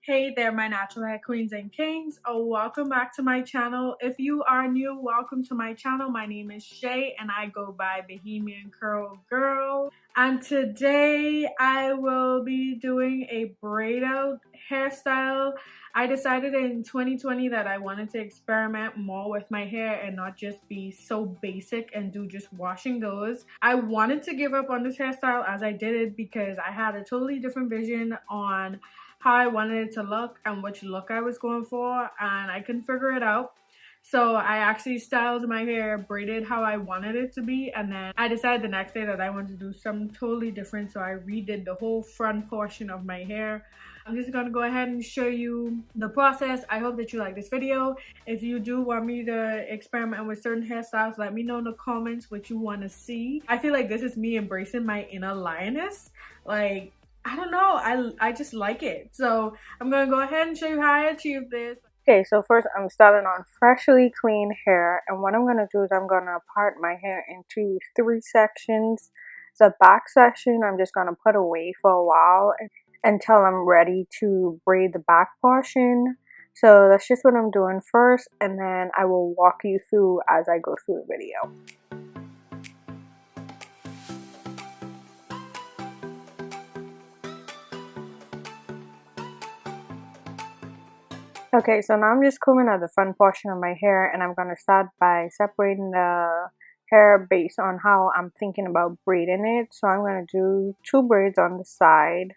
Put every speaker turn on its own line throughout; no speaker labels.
Hey there, my natural hair queens and kings. Welcome back to my channel. If you are new, welcome to my channel. My name is Shay and I go by Bahamian Curl Girl. And today I will be doing a braid out hairstyle. I decided in 2020 that I wanted to experiment more with my hair and not just be so basic and do just wash and goes. I wanted to give up on this hairstyle as I did it because I had a totally different vision on how I wanted it to look and which look I was going for, and I couldn't figure it out. So I actually styled my hair, braided how I wanted it to be, and then I decided the next day that I wanted to do something totally different, so I redid the whole front portion of my hair. I'm just gonna go ahead and show you the process. I hope that you like this video. If you do want me to experiment with certain hairstyles, let me know in the comments what you want to see. I feel like this is me embracing my inner lioness. Like, I don't know, I just like it. So I'm gonna go ahead and show you how I achieved this.
Okay, so first I'm starting on freshly clean hair, and what I'm gonna do is I'm gonna part my hair into 3 sections. The back section I'm just gonna put away for a while until I'm ready to braid the back portion. So that's just what I'm doing first, and then I will walk you through as I go through the video. Okay, so now I'm just combing out the front portion of my hair, and I'm going to start by separating the hair based on how I'm thinking about braiding it. So I'm going to do 2 braids on the side,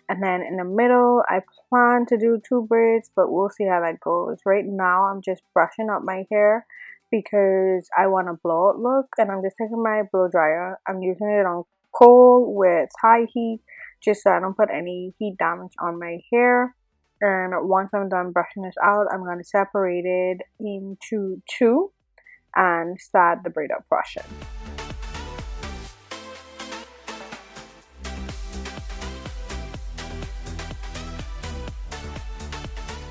and then in the middle I plan to do 2 braids, but we'll see how that goes. Right now I'm just brushing up my hair because I want a blowout look, and I'm just taking my blow dryer. I'm using it on cold with high heat just so I don't put any heat damage on my hair. And once I'm done brushing this out, I'm going to separate it into 2 and start the braid out portion.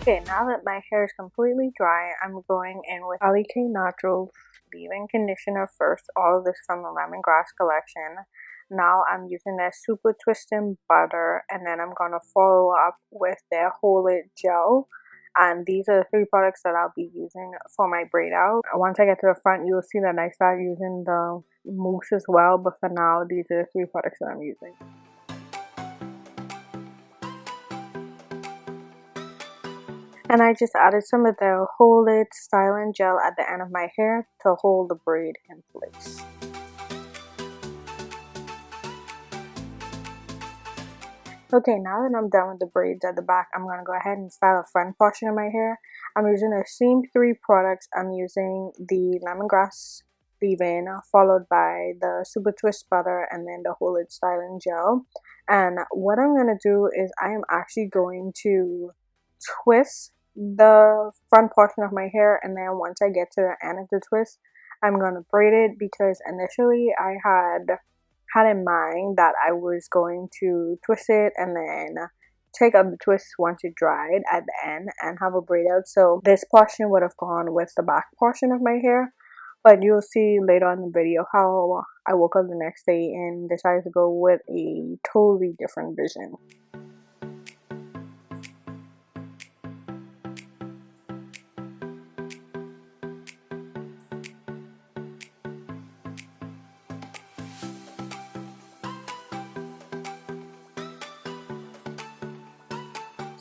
Okay, now that my hair is completely dry, I'm going in with Alikay Naturals leave-in conditioner first. All of this from the Lemongrass collection. Now I'm using their super twisting butter, and then I'm going to follow up with their Hold It gel. And these are the 3 products that I'll be using for my braid out. Once I get to the front, you'll see that I start using the mousse as well, but for now these are the 3 products that I'm using. And I just added some of the Hold It styling gel at the end of my hair to hold the braid in place. Okay, now that I'm done with the braids at the back, I'm going to go ahead and style the front portion of my hair. I'm using the same 3 products. I'm using the Lemongrass leave-in, followed by the Super Twist butter, and then the Hold It styling gel. And what I'm going to do is I am actually going to twist the front portion of my hair, and then once I get to the end of the twist, I'm going to braid it, because initially I had in mind that I was going to twist it and then take out the twist once it dried at the end and have a braid out. So this portion would have gone with the back portion of my hair, but you'll see later on in the video how I woke up the next day and decided to go with a totally different vision.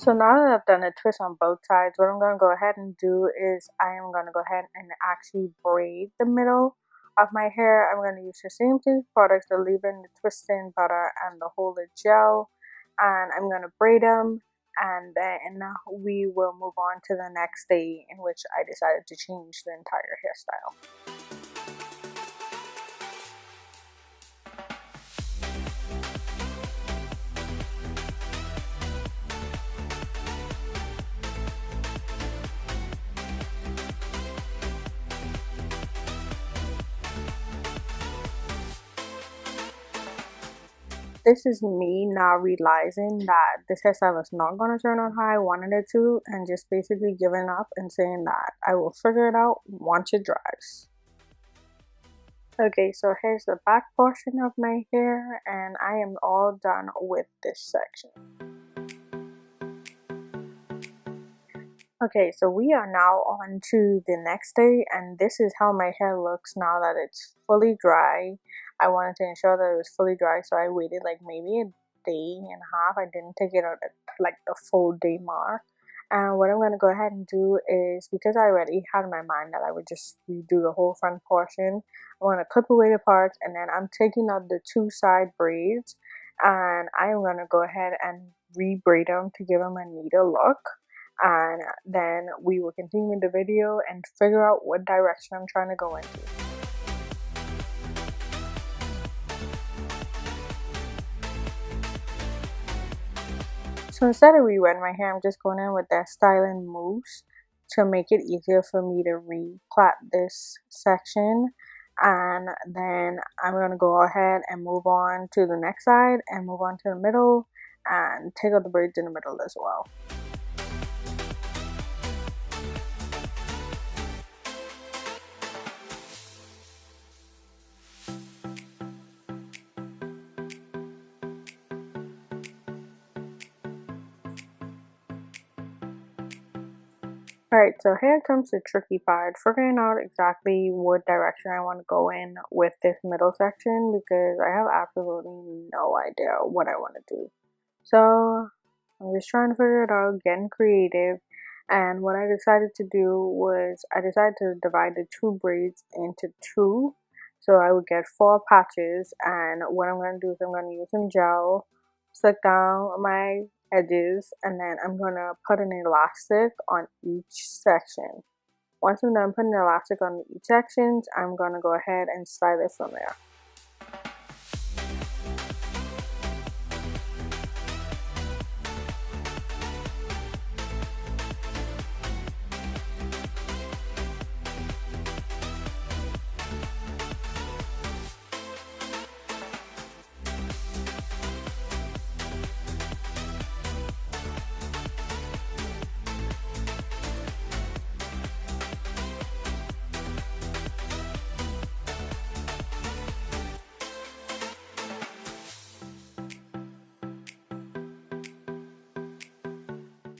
So now that I've done a twist on both sides, what I'm going to go ahead and do is I am going to go ahead and actually braid the middle of my hair. I'm going to use the same 2 products, the leave-in, the twisting butter, and the Hold It gel. And I'm going to braid them, and then we will move on to the next day, in which I decided to change the entire hairstyle. This is me now realizing that this hairstyle is not going to turn out how I wanted it to, and just basically giving up and saying that I will figure it out once it dries. Okay, so here's the back portion of my hair, and I am all done with this section. Okay, so we are now on to the next day, and this is how my hair looks now that it's fully dry. I wanted to ensure that it was fully dry, so I waited like maybe a day and a half. I didn't take it out at like the full day mark. And what I'm going to go ahead and do is, because I already had in my mind that I would just redo the whole front portion, I'm going to clip away the parts, and then I'm taking out the two side braids, and I am going to go ahead and re-braid them to give them a neater look. And then we will continue the video and figure out what direction I'm trying to go into. So instead of rewetting my hair, I'm just going in with that styling mousse to make it easier for me to re-plait this section. And then I'm going to go ahead and move on to the next side and move on to the middle and take out the braids in the middle as well. Alright, so here comes the tricky part, figuring out exactly what direction I want to go in with this middle section, because I have absolutely no idea what I want to do. So I'm just trying to figure it out, getting creative, and what I decided to do was I decided to divide the two braids into two, so I would get 4 patches. And what I'm going to do is I'm going to use some gel, slick down my edges, and then I'm going to put an elastic on each section. Once I'm done putting the elastic on each sections, I'm going to go ahead and style it from there.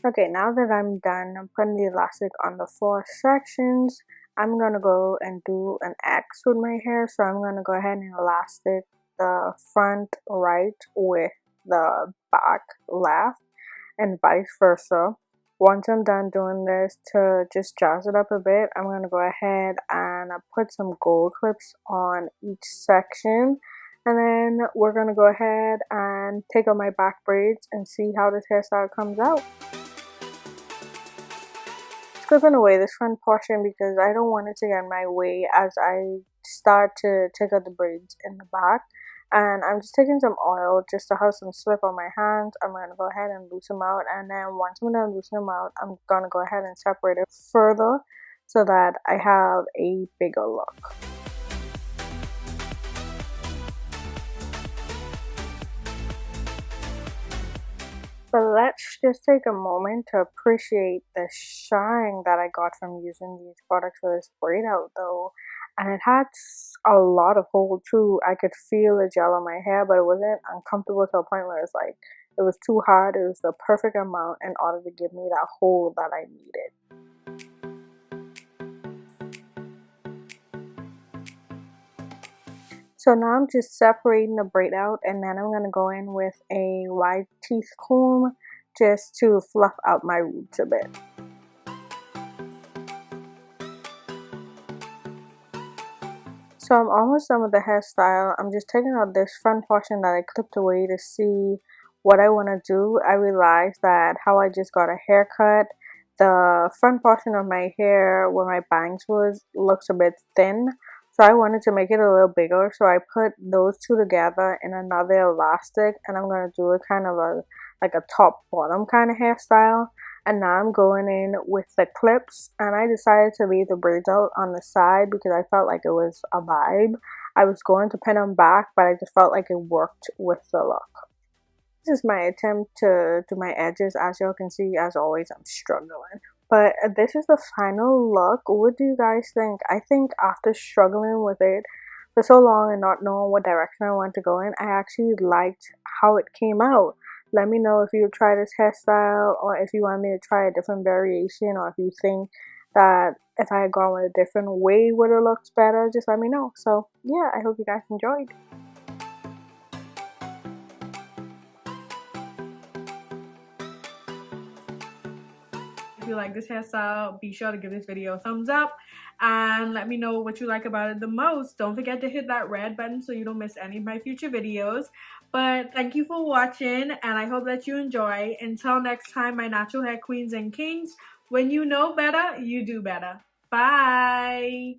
Okay, now that I'm done putting the elastic on the 4 sections, I'm going to go and do an X with my hair. So I'm going to go ahead and elastic the front right with the back left and vice versa. Once I'm done doing this, to just jazz it up a bit, I'm going to go ahead and put some gold clips on each section. And then we're going to go ahead and take out my back braids and see how this hairstyle comes out. Clipping away this front portion because I don't want it to get in my way as I start to take out the braids in the back. And I'm just taking some oil just to have some slip on my hands. I'm going to go ahead and loosen them out, and then once I'm done loosening them out, I'm going to go ahead and separate it further so that I have a bigger look. But let's just take a moment to appreciate the shine that I got from using these products for this braid out though. And it had a lot of hold too. I could feel the gel on my hair, but it wasn't uncomfortable to a point where it's like, it was too hard. It was the perfect amount in order to give me that hold that I needed. So now I'm just separating the braid out, and then I'm going to go in with a wide teeth comb just to fluff out my roots a bit. So I'm almost done with the hairstyle. I'm just taking out this front portion that I clipped away to see what I want to do. I realized that how I just got a haircut, the front portion of my hair where my bangs was looks a bit thin. So I wanted to make it a little bigger, so I put those two together in another elastic, and I'm going to do a kind of like a top bottom kind of hairstyle. And now I'm going in with the clips, and I decided to leave the braids out on the side because I felt like it was a vibe. I was going to pin them back, but I just felt like it worked with the look. This is my attempt to do my edges. As y'all can see, as always, I'm struggling. But this is the final look. What do you guys think? I think after struggling with it for so long and not knowing what direction I want to go in, I actually liked how it came out. Let me know if you try this hairstyle, or if you want me to try a different variation, or if you think that if I had gone with a different way would have looked better. Just let me know. So yeah, I hope you guys enjoyed.
If you like this hairstyle, be sure to give this video a thumbs up and let me know what you like about it the most. Don't forget to hit that red button so you don't miss any of my future videos. But thank you for watching, and I hope that you enjoy. Until next time, my natural hair queens and kings, when you know better, you do better. Bye.